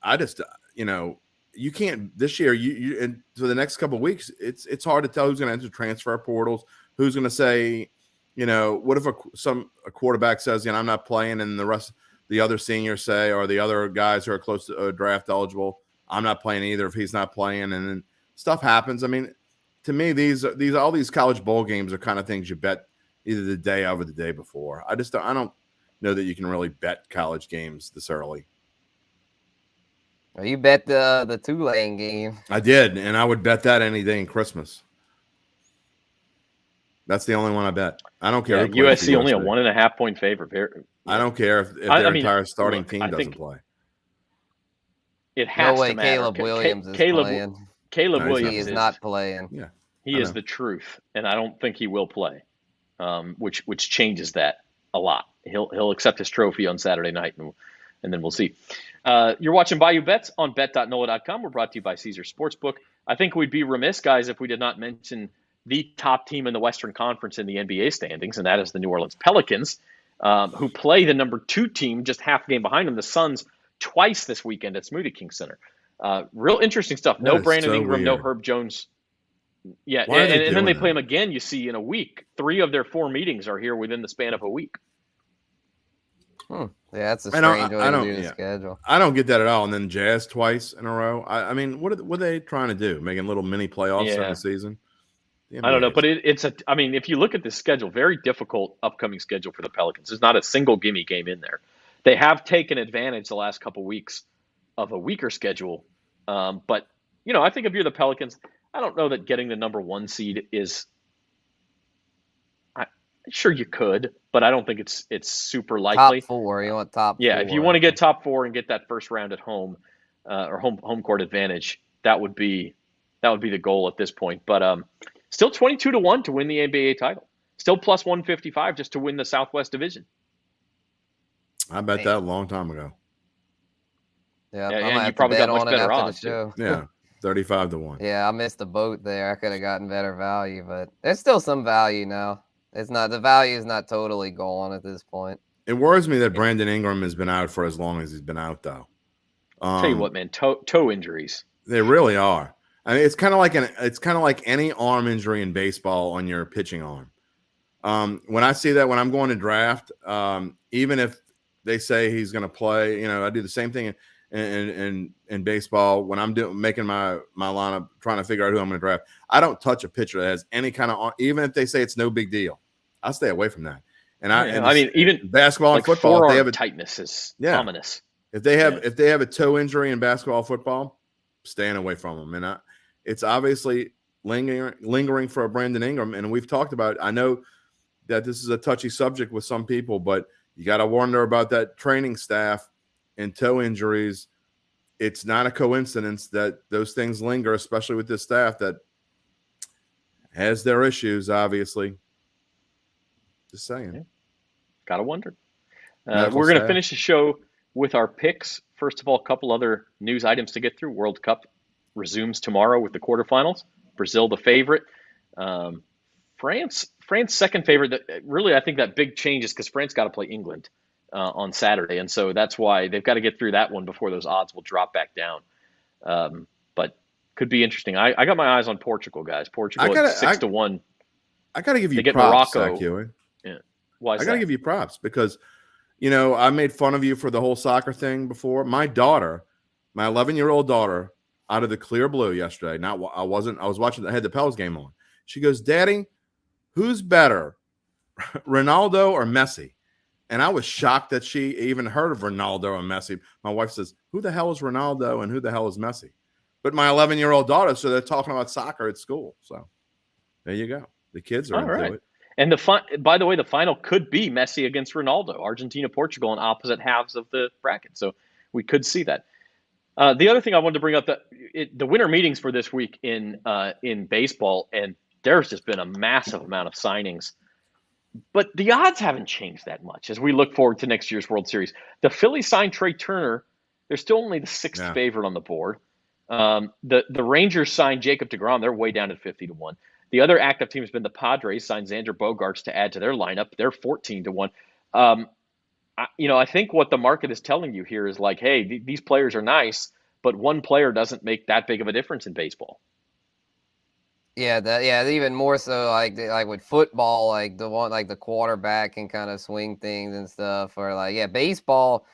I just, you can't this year. And for the next couple of weeks, it's hard to tell who's going to enter transfer portals, who's going to say, what if a quarterback says, I'm not playing, and the other seniors say, or the other guys who are close to draft eligible, I'm not playing either if he's not playing, and then stuff happens. I mean, to me, all these college bowl games are kind of things you bet either the day of or the day before. I don't know that you can really bet college games this early. Well, you bet the Tulane game. I did, and I would bet that any day in Christmas. That's the only one I bet. I don't care. USC only a 1.5 point favorite. I don't care if their entire starting team doesn't play. It has to matter. Caleb Williams is playing. Caleb Williams is not playing. Yeah, he is the truth, and I don't think he will play, which changes that a lot. He'll accept his trophy on Saturday night, and then we'll see. You're watching Bayou Bets on bet.NOLA.com. We're brought to you by Caesar Sportsbook. I think we'd be remiss, guys, if we did not mention the top team in the Western Conference in the NBA standings, and that is the New Orleans Pelicans, who play the number 2 team just half a game behind them, the Suns, twice this weekend at Smoothie King Center. Real interesting stuff. No Brandon Ingram, no Herb Jones. Yeah, and then they play them again, you see, in a week. 3 of their 4 meetings are here within the span of a week. Yeah, that's a strange way to do the schedule. I don't get that at all. And then Jazz twice in a row. I mean, what are they trying to do? Making little mini playoffs during the season? I don't know, but I mean, if you look at this schedule, very difficult upcoming schedule for the Pelicans. There's not a single gimme game in there. They have taken advantage the last couple weeks of a weaker schedule. But, I think if you're the Pelicans, I don't know that getting the number 1 seed is sure you could, but I don't think it's super likely. Top 4, you want top 4. Yeah, if you want to get top 4 and get that first round at home or home court advantage, that would be the goal at this point. But still 22-1 to win the NBA title. Still plus 155 just to win the Southwest Division. I bet that a long time ago. Yeah, and you probably got much better odds too. Yeah, 35-1. Yeah, I missed the boat there. I could have gotten better value, but there's still some value now. The value is not totally gone at this point. It worries me that Brandon Ingram has been out for as long as he's been out, though. Tell you what, man, toe injuries. They really are. I mean, it's kind of like any arm injury in baseball on your pitching arm. When I see that, when I'm going to draft, even if they say he's going to play, I do the same thing in baseball when I'm making my lineup, trying to figure out who I'm going to draft. I don't touch a pitcher that has any kind of, even if they say it's no big deal, I'll stay away from that. I mean, even basketball and football, if they have tightness is ominous. If they have a toe injury in basketball, football, staying away from them. And it's obviously lingering for a Brandon Ingram. And we've talked about, I know that this is a touchy subject with some people, but you got to wonder about that training staff and toe injuries. It's not a coincidence that those things linger, especially with this staff that has their issues, obviously. Just saying. Yeah. Got to wonder. We're going to finish the show with our picks. First of all, a couple other news items to get through. World Cup resumes tomorrow with the quarterfinals. Brazil, the favorite. France second favorite. Really, I think that big change is because France got to play England on Saturday, and so that's why they've got to get through that one before those odds will drop back down. But could be interesting. I got my eyes on Portugal, guys. Portugal at 6-1. I got to give you get props, Morocco. Zach Ewing. Yeah. Why? I got to give you props because, I made fun of you for the whole soccer thing before. My daughter, my 11-year-old daughter, out of the clear blue yesterday. I was watching. I had the Pels game on. She goes, "Daddy, who's better, Ronaldo or Messi?" And I was shocked that she even heard of Ronaldo and Messi. My wife says, "Who the hell is Ronaldo and who the hell is Messi?" But my 11-year-old daughter, so they're talking about soccer at school. So there you go. The kids are into it. And by the way, the final could be Messi against Ronaldo, Argentina, Portugal, in opposite halves of the bracket. So we could see that. The other thing I wanted to bring up, the winter meetings for this week in baseball, and there's just been a massive amount of signings. But the odds haven't changed that much as we look forward to next year's World Series. The Phillies signed Trey Turner. They're still only the sixth favorite on the board. The Rangers signed Jacob deGrom. They're way down at 50-1. The other active team has been the Padres, signed Xander Bogaerts to add to their lineup. They're 14-1. I think what the market is telling you here is like, hey, these players are nice, but one player doesn't make that big of a difference in baseball. Yeah, even more so like with football, like the quarterback can kind of swing things and stuff. Or baseball,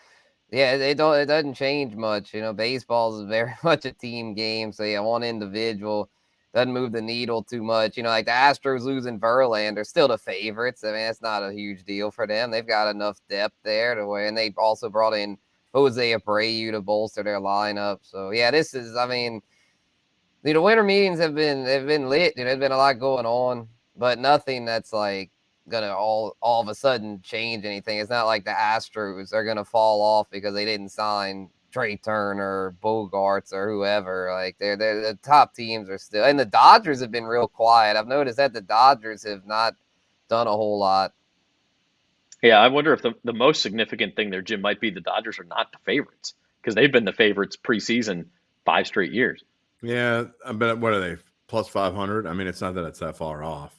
it doesn't change much. Baseball is very much a team game. So one individual doesn't move the needle too much. Like the Astros losing Verlander, they're still the favorites. I mean, it's not a huge deal for them. They've got enough depth there to where, and they also brought in Jose Abreu to bolster their lineup. So this is, the winter meetings have been lit. There's been a lot going on, but nothing that's like gonna all of a sudden change anything. It's not like the Astros are gonna fall off because they didn't sign Trey Turner, Bogaerts, or whoever. Like they're the top teams are still, and the Dodgers have been real quiet. I've noticed that the Dodgers have not done a whole lot. Yeah, I wonder if the most significant thing there, Jim, might be the Dodgers are not the favorites because they've been the favorites preseason 5 straight years. Yeah, but what are they, plus 500? I mean, it's not that it's that far off.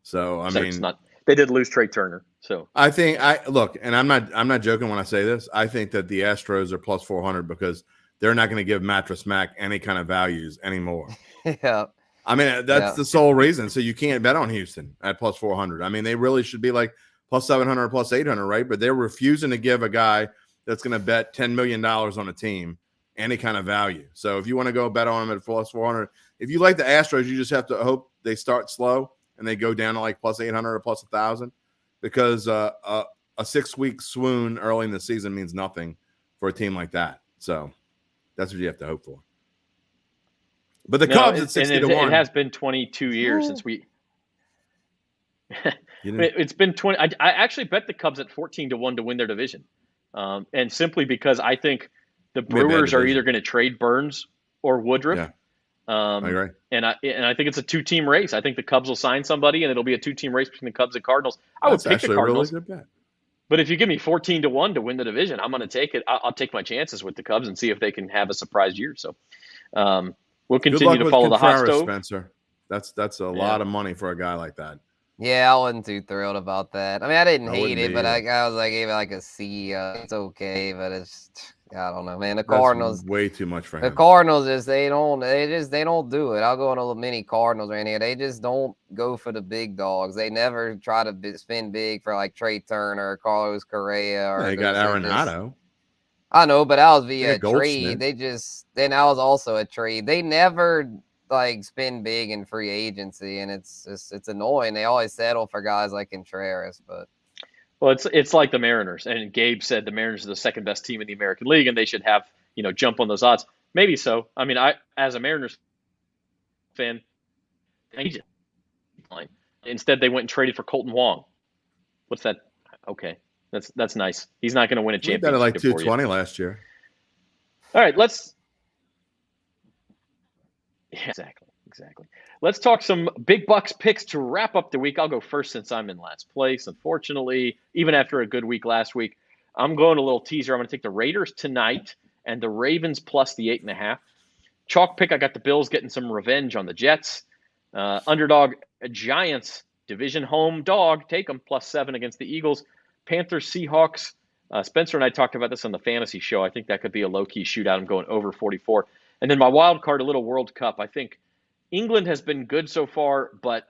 So it's not. They did lose Trey Turner, so I think look, and I'm not joking when I say this. I think that the Astros are plus 400 because they're not going to give Mattress Mac any kind of values anymore. Yeah, I mean that's the sole reason. So you can't bet on Houston at plus 400. I mean, they really should be like plus 700, plus 800, right? But they're refusing to give a guy that's going to bet $10 million on a team any kind of value. So if you want to go bet on them at plus 400, if you like the Astros, you just have to hope they start slow and they go down to like plus 800 or plus 1,000, because a 6-week swoon early in the season means nothing for a team like that. So that's what you have to hope for. But the Cubs at 60 to 1. It has been 22 years since we. It's been 20. I actually bet the Cubs at 14 to 1 to win their division, and simply because I think the Brewers are either going to trade Burns or Woodruff. Yeah. I agree. And I think it's a 2-team race. I think the Cubs will sign somebody, and it'll be a 2-team race between the Cubs and Cardinals. I would pick the Cardinals. A really good bet. But if you give me 14 to 1 to win the division, I'm going to take it. I'll take my chances with the Cubs and see if they can have a surprise year. So we'll continue to follow the hot stove. Spencer. That's a lot of money for a guy like that. Yeah, I wasn't too thrilled about that. I mean, I didn't hate it, but I was like, gave it like a C. It's okay, but it's, I don't know, man. The Cardinals, way too much for him. The Cardinals they don't do it. I'll go on a mini Cardinals right here. They just don't go for the big dogs. They never try to spin big for like Trey Turner or Carlos Correa. Or they got Arenado. I know, but that was via trade. Then I was also a trade. They never like spin big in free agency, and it's annoying. They always settle for guys like Contreras, but it's like the Mariners, and Gabe said the Mariners are the second best team in the American League, and they should have jump on those odds. Maybe so. I mean, I as a Mariners fan, instead they went and traded for Colton Wong. What's that? Okay, that's nice. He's not going to win a championship. We bet like 220 last year. All right, Yeah, exactly. Let's talk some big bucks picks to wrap up the week. I'll go first since I'm in last place. Unfortunately, even after a good week last week, I'm going a little teaser. I'm going to take the Raiders tonight and the Ravens plus the 8.5. Chalk pick, I got the Bills getting some revenge on the Jets. Underdog Giants, division home dog, take them plus 7 against the Eagles. Panthers, Seahawks. Spencer and I talked about this on the fantasy show. I think that could be a low-key shootout. I'm going over 44. And then my wild card, a little World Cup. I think England has been good so far, but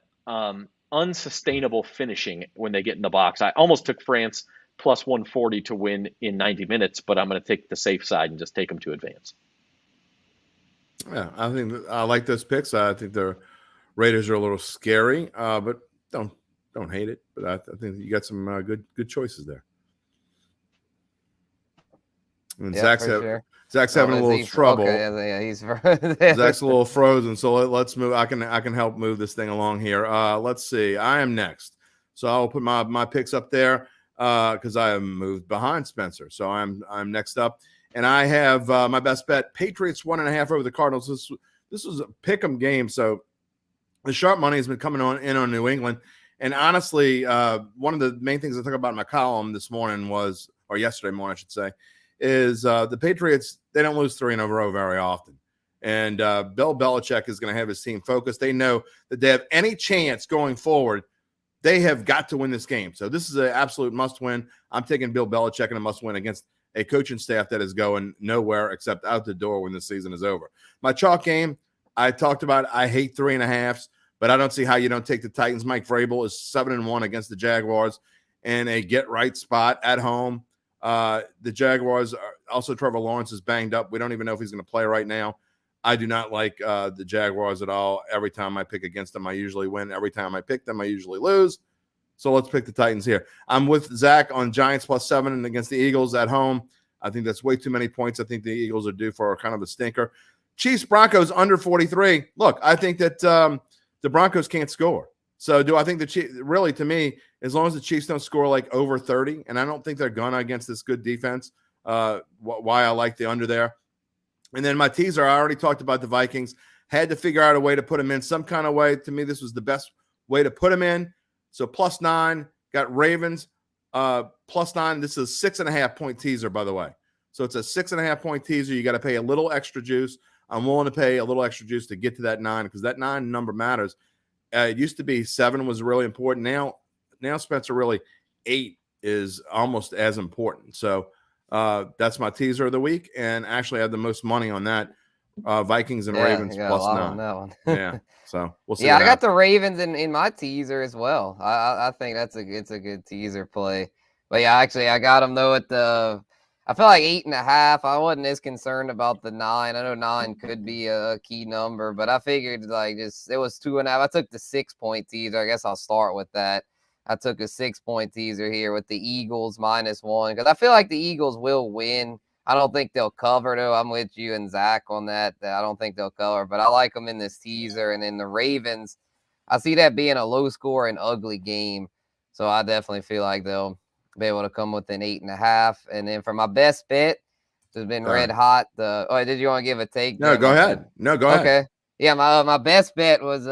unsustainable finishing when they get in the box. I almost took France plus 140 to win in 90 minutes, but I'm going to take the safe side and just take them to advance. Yeah, I think I like those picks. I think the Raiders are a little scary, but don't hate it. But I think you got some good choices there. And Zach's having a little trouble. Okay, yeah, he's Zach's a little frozen. So let's move. I can help move this thing along here. Let's see. I am next, so I'll put my picks up there because I have moved behind Spencer. So I'm next up, and I have my best bet: Patriots 1.5 over the Cardinals. This was a pick'em game, so the sharp money has been coming in on New England. And honestly, one of the main things I talked about in my column this morning or yesterday morning, I should say, is the Patriots, they don't lose 3 in a row very often. And Bill Belichick is going to have his team focused. They know that they have any chance going forward. They have got to win this game. So this is an absolute must-win. I'm taking Bill Belichick in a must-win against a coaching staff that is going nowhere except out the door when the season is over. My chalk game, I talked about, I hate 3.5s, but I don't see how you don't take the Titans. Mike Vrabel is 7-1 against the Jaguars in a get-right spot at home. The Jaguars also Trevor Lawrence is banged up. We don't even know if he's going to play right now. I do not like the Jaguars at all. Every time I pick against them, I usually win. Every time I pick them, I usually lose. So let's pick the Titans here. I'm with Zach on Giants plus 7 and against the Eagles at home. I think that's way too many points. I think the Eagles are due for kind of a stinker. Chiefs Broncos under 43. Look, I think that the Broncos can't score. So do I think the Chiefs, really, to me, as long as the Chiefs don't score like over 30, and I don't think they're gonna against this good defense, why I like the under there. And then my teaser, I already talked about the Vikings. Had to figure out a way to put them in some kind of way. To me, this was the best way to put them in. So plus 9, got Ravens plus 9. This is a 6.5 point teaser, by the way. So it's a 6.5 point teaser. You got to pay a little extra juice. I'm willing to pay a little extra juice to get to that 9 because that 9 number matters. It used to be 7 was really important. Now Spencer, really 8 is almost as important. So that's my teaser of the week, and actually I had the most money on that Vikings and Ravens plus 9 on that one. Yeah, so we'll see. Yeah, I got the Ravens in my teaser as well. I think it's a good teaser play. But yeah, actually, I got them though at the. I feel like 8.5. I wasn't as concerned about the 9. I know 9 could be a key number, but I figured like it was 2.5. I took the 6-point teaser. I guess I'll start with that. I took a 6-point teaser here with the Eagles -1 because I feel like the Eagles will win. I don't think they'll cover, though. I'm with you and Zach on that. I don't think they'll cover, but I like them in this teaser. And then the Ravens, I see that being a low score and ugly game. So I definitely feel like they'll be able to come within 8.5. And then for my best bet, it's been red hot. Did you want to give a take? No, go ahead. No, go ahead. Okay. Yeah, my best bet was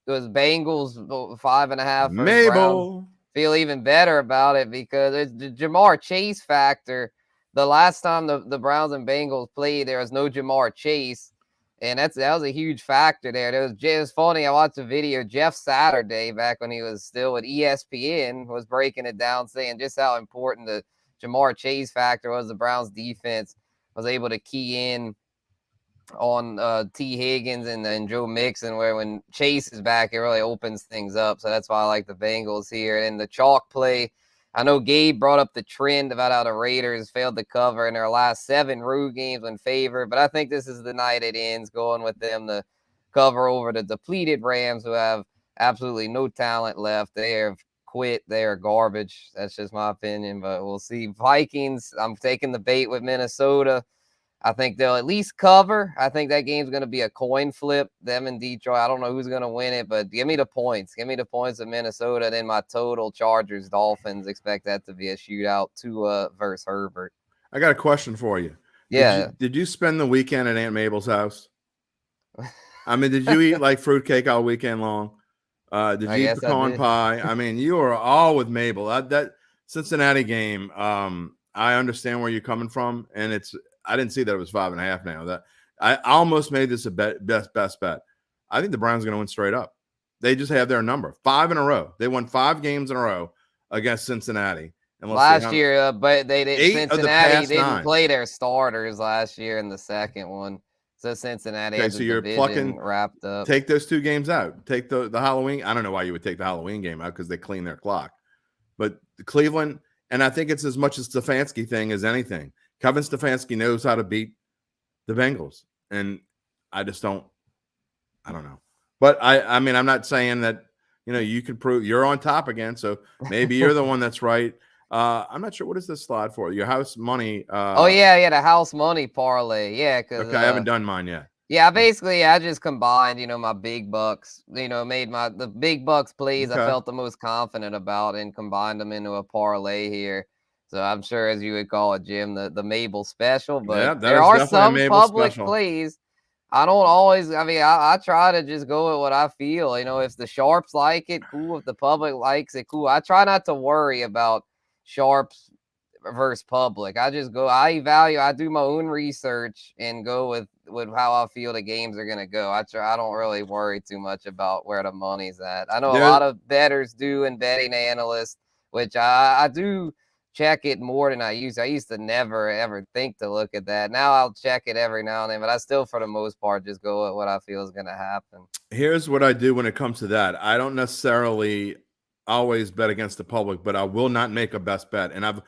Bengals 5.5. Mabel. Feel even better about it because it's the Jamar Chase factor. The last time the Browns and Bengals played, there was no Jamar Chase, and that was a huge factor there. It was funny. I watched a video. Jeff Saturday, back when he was still at ESPN, was breaking it down, saying just how important the Jamar Chase factor was. The Browns defense was able to key in on T. Higgins and Joe Mixon, where when Chase is back, it really opens things up. So that's why I like the Bengals here. And the chalk play, I know Gabe brought up the trend about how the Raiders failed to cover in their last 7 road games when favored, but I think this is the night it ends, going with them to cover over the depleted Rams, who have absolutely no talent left. They have quit. They are garbage. That's just my opinion, but we'll see. Vikings, I'm taking the bait with Minnesota. I think they'll at least cover. I think that game's going to be a coin flip, them and Detroit. I don't know who's going to win it, but give me the points. Give me the points of Minnesota. Then my total Chargers, Dolphins. Expect that to be a shootout, Tua versus Herbert. I got a question for you. Yeah. Did you spend the weekend at Aunt Mabel's house? I mean, did you eat like fruitcake all weekend long? Did you eat pecan pie? I mean, you are all with Mabel. That Cincinnati game, I understand where you're coming from, and I didn't see that it was 5.5 now. That I almost made this a best bet. I think the Browns are going to win straight up. They just have their number 5 in a row. They won 5 games in a row against Cincinnati. And last year, but they didn't. Cincinnati didn't 9 play their starters last year in the second one. So Cincinnati has the division wrapped up. Take those 2 games out. Take the Halloween. I don't know why you would take the Halloween game out because they clean their clock. But Cleveland, and I think it's as much a Stefanski thing as anything. Kevin Stefanski knows how to beat the Bengals, and I don't know. But I mean, I'm not saying that, you can prove you're on top again, so maybe you're the one that's right. I'm not sure. What is this slide for? Your house money. The house money parlay. Yeah, because I haven't done mine yet. Yeah, basically, I just combined, my big bucks, made the big bucks plays I felt the most confident about and combined them into a parlay here. So I'm sure, as you would call it, Jim, the Mabel special. But there are some public plays. I don't always. I mean, I try to just go with what I feel. If the sharps like it, cool. If the public likes it, cool. I try not to worry about sharps versus public. I just go. I do my own research and go with how I feel the games are gonna go. I don't really worry too much about where the money's at. I know a lot of bettors do and betting analysts, which I do check it more than I used to. I used to never ever think to look at that. Now I'll check it every now and then, but I still, for the most part, just go with what I feel is going to happen. Here's what I do when it comes to that. I don't necessarily always bet against the public, but I will not make a best bet. And I've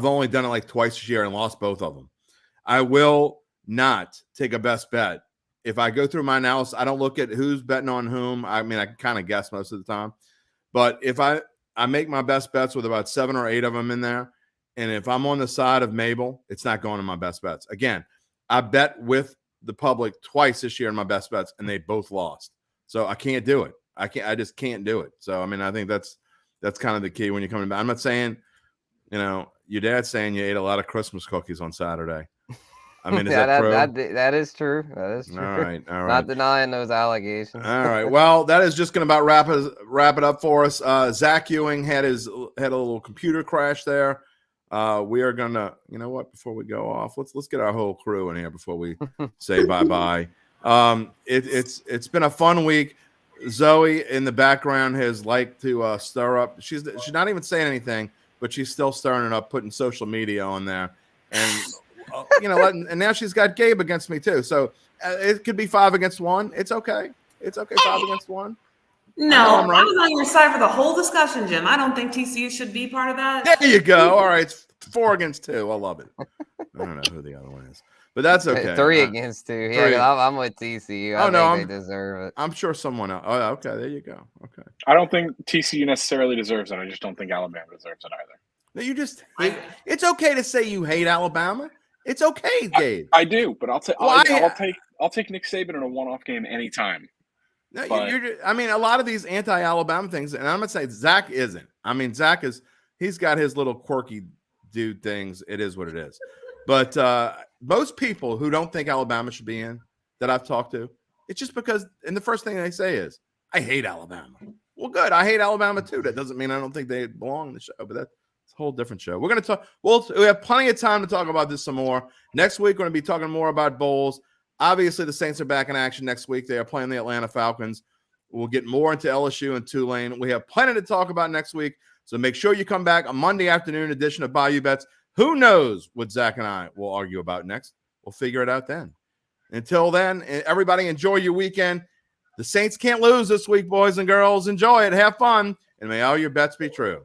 only done it like twice this year and lost both of them. I will not take a best bet. If I go through my analysis, I don't look at who's betting on whom. I mean, I can kind of guess most of the time. But if I make my best bets with about 7 or 8 of them in there, and if I'm on the side of Mabel, it's not going to my best bets. Again, I bet with the public twice this year in my best bets, and they both lost. So I can't do it. I just can't do it. So, I mean, I think that's kind of the key when you're coming back. I'm not saying, your dad's saying you ate a lot of Christmas cookies on Saturday. I mean, is that true? That is true. That is true. All right. Not denying those allegations. All right. Well, that is just going to about wrap it up for us. Zach Ewing had a little computer crash there. We are gonna, before we go off, let's get our whole crew in here before we say bye. It's been a fun week. Zoe in the background has liked to stir up. She's not even saying anything, but she's still stirring it up, putting social media on there, and and now she's got Gabe against me too. So It could be 5 against 1. It's okay. It's okay. 5 against 1. No, I was on your side for the whole discussion, Jim. I don't think TCU should be part of that. There you go. All right, it's 4 against 2. I love it. I don't know who the other one is, but that's okay. 3 against 2. Yeah, I'm with TCU. I think they deserve it. I'm sure someone else. Oh, okay. There you go. Okay. I don't think TCU necessarily deserves it. I just don't think Alabama deserves it either. No, you just hate. It's okay to say you hate Alabama. It's okay, Gabe. I do, but I'll take Nick Saban in a one-off game anytime. No, I mean, a lot of these anti-Alabama things, and I'm gonna say Zach isn't. I mean, Zach he's got his little quirky dude things. It is what it is. But most people who don't think Alabama should be in that I've talked to, it's just because, and the first thing they say is, I hate Alabama. Well, good. I hate Alabama too. That doesn't mean I don't think they belong in the show, but that's a whole different show. We're going to talk. We have plenty of time to talk about this some more. Next week, we're going to be talking more about bowls. Obviously, the Saints are back in action next week. They are playing the Atlanta Falcons. We'll get more into LSU and Tulane. We have plenty to talk about next week. So make sure you come back a Monday afternoon edition of Bayou Bets. Who knows what Zach and I will argue about next? We'll figure it out then. Until then, everybody enjoy your weekend. The Saints can't lose this week, boys and girls. Enjoy it. Have fun. And may all your bets be true.